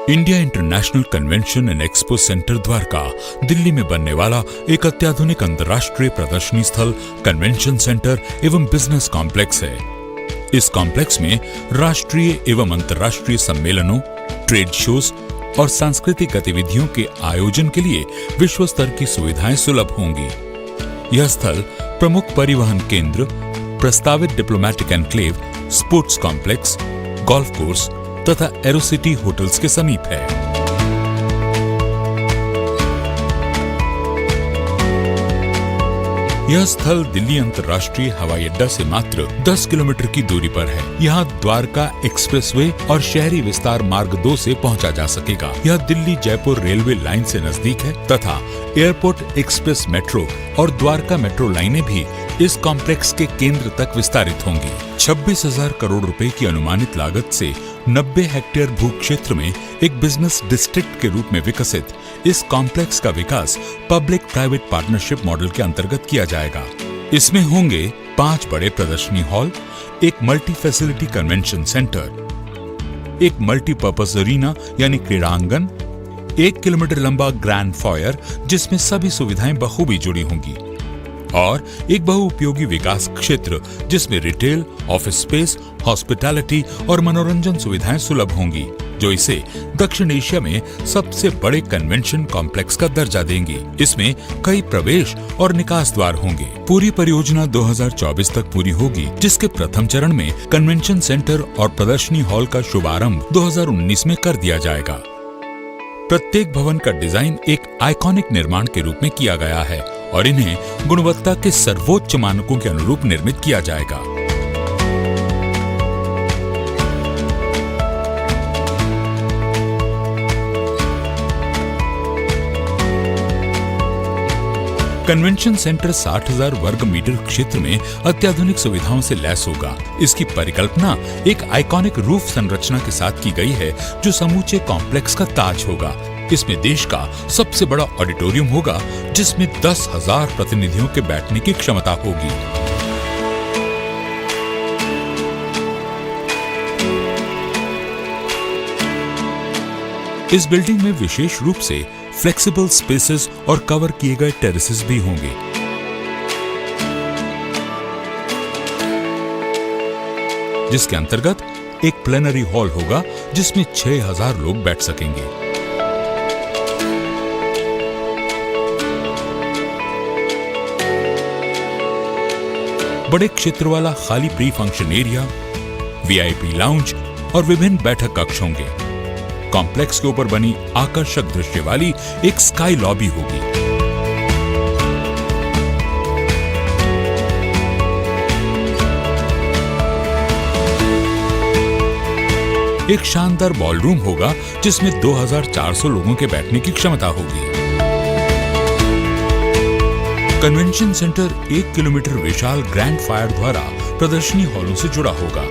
India international convention and expo centre Dwarka Delhi में बनने वाला एक अत्याधुनिक अंतर्राष्ट्रीय प्रदर्शनी स्थल, कन्वेंशन सेंटर एवं बिजनेस कॉम्प्लेक्स है। इस कॉम्प्लेक्स में राष्ट्रीय एवं अंतर्राष्ट्रीय सम्मेलनों, ट्रेड शोज और सांस्कृतिक गतिविधियों के आयोजन के लिए विश्व स्तर की सुविधाएं सुलभ होंगी। यह स्थल प्रमुख परिवहन केंद्र, प्रस्तावित diplomatic enclave, sports complex, golf course तथा एरोसिटी होटल्स के समीप है। यह स्थल दिल्ली अंतर्राष्ट्रीय हवाई अड्डा से मात्र 10 किलोमीटर की दूरी पर है। यहाँ द्वारका एक्सप्रेसवे और शहरी विस्तार मार्ग 2 से पहुँचा जा सकेगा। यह दिल्ली जयपुर रेलवे लाइन से नजदीक है तथा एयरपोर्ट एक्सप्रेस मेट्रो और द्वारका मेट्रो लाइनें भी इस कॉम्प्लेक्स के केंद्र तक विस्तारित होंगी। 26,000 करोड़ रुपए की अनुमानित लागत से 90 हेक्टेयर भू क्षेत्र में एक बिजनेस डिस्ट्रिक्ट के रूप में विकसित इस कॉम्प्लेक्स का विकास पब्लिक प्राइवेट पार्टनरशिप मॉडल के अंतर्गत किया जाएगा। इसमें होंगे 5 बड़े प्रदर्शनी हॉल, एक मल्टी फैसिलिटी कन्वेंशन सेंटर, एक मल्टीपर्पज अरीना यानी क्रीड़ांगन, 1 किलोमीटर लंबा ग्रैंड फॉयर जिसमें सभी सुविधाएं बखूबी जुड़ी होंगी और एक बहुउपयोगी विकास क्षेत्र जिसमें रिटेल, ऑफिस स्पेस, हॉस्पिटैलिटी और मनोरंजन सुविधाएं सुलभ होंगी, जो इसे दक्षिण एशिया में सबसे बड़े कन्वेंशन कॉम्प्लेक्स का दर्जा देंगी। इसमें कई प्रवेश और निकास द्वार होंगे। पूरी परियोजना 2024 तक पूरी होगी, जिसके प्रथम चरण में कन्वेंशन सेंटर और प्रदर्शनी हॉल का शुभारंभ 2019 में कर दिया जाएगा। प्रत्येक भवन का डिजाइन एक आइकॉनिक निर्माण के रूप में किया गया है और इन्हें गुणवत्ता के सर्वोच्च मानकों के अनुरूप निर्मित किया जाएगा। कन्वेंशन सेंटर 60,000 वर्ग मीटर क्षेत्र में अत्याधुनिक सुविधाओं से लैस होगा। इसकी परिकल्पना एक आइकॉनिक रूफ संरचना के साथ की गई है, जो समूचे कॉम्प्लेक्स का ताज होगा। इसमें देश का सबसे बड़ा ऑडिटोरियम होगा, जिसमें 10,000 प्रतिनिधियों के बैठने की क्षमता होगी। इस बिल्डिंग में विशेष रूप से फ्लेक्सिबल स्पेसेस और कवर किए गए टेरेसेस भी होंगे। जिसके अंतर्गत एक प्लेनरी हॉल होगा, जिसमें 6,000 लोग बैठ सकेंगे। बड़े क्षेत्र वाला खाली pre function area, VIP lounge और विभिन्न बैठक कक्ष होंगे। कॉम्प्लेक्स के ऊपर बनी आकर्षक दृश्य वाली एक स्काई लॉबी होगी। एक शानदार बॉलरूम होगा, जिसमें 2,400 लोगों के बैठने की क्षमता होगी। कन्वेंशन सेंटर 1 किलोमीटर विशाल ग्रैंड फायर द्वारा प्रदर्शनी हॉलों से जुड़ा होगा,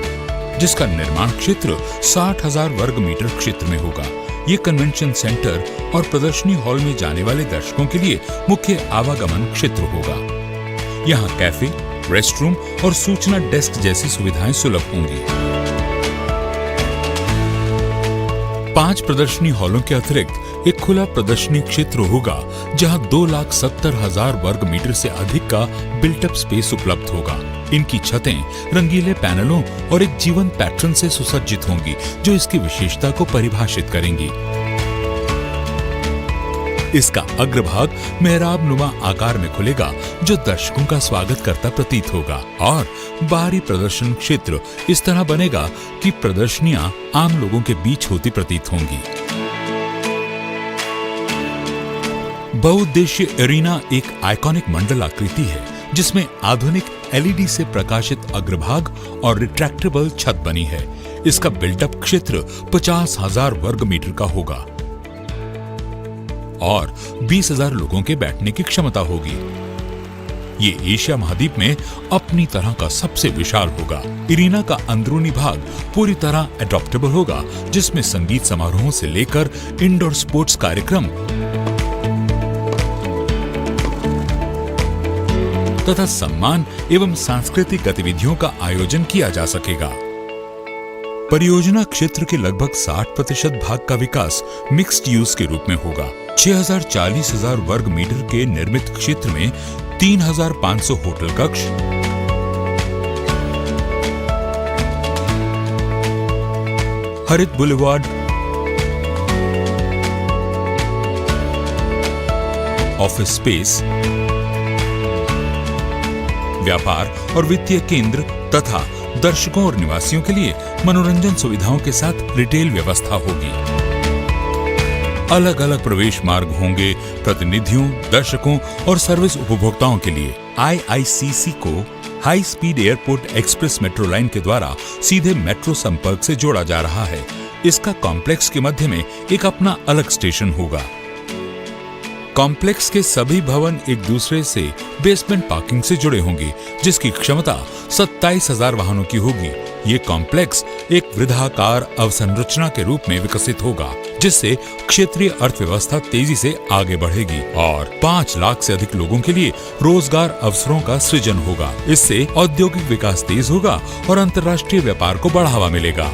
जिसका निर्माण क्षेत्र 60,000 वर्ग मीटर क्षेत्र में होगा। ये कन्वेंशन सेंटर और प्रदर्शनी हॉल में जाने वाले दर्शकों के लिए मुख्य आवागमन क्षेत्र होगा। यहाँ कैफे, रेस्टरूम और सूचना डेस्क जैसी सुविधाएं सुलभ होंगी। 5 प्रदर्शनी हॉलों के अतिरिक्त एक खुला प्रदर्शनी क्षेत्र होगा, जहां 2,70,000 वर्ग मीटर से अधिक का बिल्टअप स्पेस उपलब्ध होगा। इनकी छतें रंगीले पैनलों और एक जीवंत पैटर्न से सुसज्जित होंगी, जो इसकी विशेषता को परिभाषित करेंगी। इसका अग्रभाग मेहराब नुमा आकार में खुलेगा, जो दर्शकों का स्वागत करता प्रतीत होगा और बाहरी प्रदर्शन क्षेत्र इस तरह बनेगा कि प्रदर्शनियां आम लोगों के बीच होती प्रतीत होंगी। बहुउद्देशीय एरिना एक आइकॉनिक मंडल आकृति है, जिसमें आधुनिक एलईडी से प्रकाशित अग्रभाग और रिट्रैक्टेबल छत बनी है। इसका बिल्टअप क्षेत्र 50,000 वर्ग मीटर का होगा और 20,000 लोगों के बैठने की क्षमता होगी। ये एशिया महाद्वीप में अपनी तरह का सबसे विशाल होगा। एरिना का अंदरूनी भाग पूरी तरह एडॉप्टेबल होगा, जिसमें संगीत समारोहों से लेकर इंडोर स्पोर्ट्स कार्यक्रम तथा सम्मान एवं सांस्कृतिक गतिविधियों का आयोजन किया जा सकेगा। परियोजना क्षेत्र के लगभग 60% भाग का विकास मिक्स्ड यूज के रूप में होगा। 6,40,000 वर्ग मीटर के निर्मित क्षेत्र में 3,500 होटल कक्ष, हरित बुलेवार्ड, ऑफिस स्पेस, व्यापार और वित्तीय केंद्र तथा दर्शकों और निवासियों के लिए मनोरंजन सुविधाओं के साथ रिटेल व्यवस्था होगी। अलग अलग प्रवेश मार्ग होंगे प्रतिनिधियों, दर्शकों और सर्विस उपभोक्ताओं के लिए। IICC को high speed airport express metro line के द्वारा सीधे मेट्रो संपर्क से जोड़ा जा रहा है। इसका कॉम्प्लेक्स के मध्य में एक अपना अलग स्टेशन होगा। कॉम्प्लेक्स के सभी भवन एक दूसरे से बेसमेंट पार्किंग से जुड़े होंगे, जिसकी क्षमता 27,000 वाहनों की होगी। ये कॉम्प्लेक्स एक वृद्धाकार अवसंरचना के रूप में विकसित होगा, जिससे क्षेत्रीय अर्थव्यवस्था तेजी से आगे बढ़ेगी और 5 लाख से अधिक लोगों के लिए रोजगार अवसरों का सृजन होगा। इससे औद्योगिक विकास तेज होगा और अंतर्राष्ट्रीय व्यापार को बढ़ावा मिलेगा।